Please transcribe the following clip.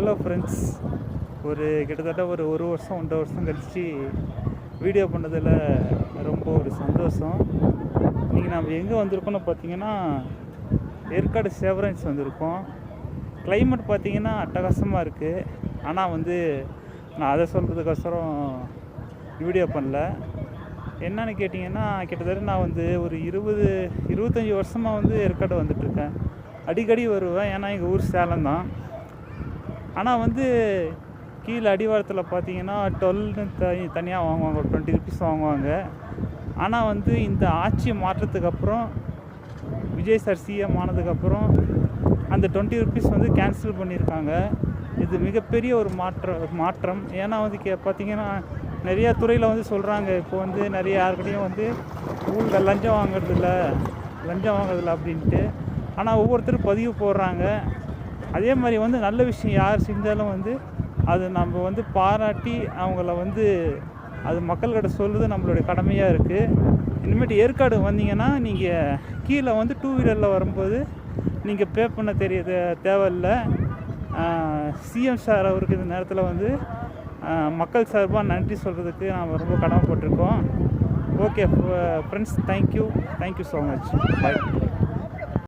Hello friends, கிட்டத்தட்ட ஒரு வருஷம் 1.5 வருஷம் கழித்து வீடியோ பண்ணதில் ரொம்ப ஒரு சந்தோஷம். இன்றைக்கி நம்ம எங்கே வந்திருக்கோம்னு பார்த்தீங்கன்னா, ஏற்காடு சேவரன்ஸ் வந்திருக்கோம். கிளைமேட் பார்த்திங்கன்னா அட்டகாசமாக இருக்குது. ஆனால் நான் அதை சொல்கிறதுக்கோசரம் வீடியோ பண்ணல. என்னன்னு கேட்டிங்கன்னா, கிட்டத்தட்ட நான் ஒரு 25 வருஷமாக ஏற்காடு வந்துட்டுருக்கேன். அடிக்கடி வருவேன், ஏன்னா எங்கள் ஊர் சேலம் தான். ஆனால் கீழே அடிவாரத்தில் பார்த்தீங்கன்னா 12 தனியாக வாங்குவாங்க, 20 ருபீஸ் வாங்குவாங்க. ஆனால் இந்த ஆட்சி மாற்றத்துக்கு அப்புறம், விஜய் சார் சிஎம் ஆனதுக்கப்புறம் அந்த 20 ருபீஸ் கேன்சல் பண்ணியிருக்காங்க. இது மிகப்பெரிய ஒரு மாற்றம். ஏன்னா பார்த்தீங்கன்னா நிறையா துறையில் சொல்கிறாங்க, இப்போ நிறைய யாருக்கிட்டையும் ஊழல் லஞ்சம் வாங்குறதில்ல அப்படின்ட்டு. ஆனால் ஒவ்வொருத்தரும் பதிவு போடுறாங்க. அதே மாதிரி நல்ல விஷயம் யார் செஞ்சாலும் அது நம்ம பாராட்டி அவங்கள அது மக்கள்கிட்ட சொல்லுறது நம்மளுடைய கடமையாக இருக்குது. இனிமேட்டு ஏற்காடு வந்தீங்கன்னா நீங்கள் கீழே 2 வீலரில் வரும்போது நீங்கள் பே பண்ண தேவையில்லை. சிஎம் சார் அவருக்கு இந்த நேரத்தில் மக்கள் சார்பாக நன்றி சொல்கிறதுக்கு நாம் ரொம்ப கடமைப்பட்டிருக்கோம். Okay friends, thank you so much. பாய்.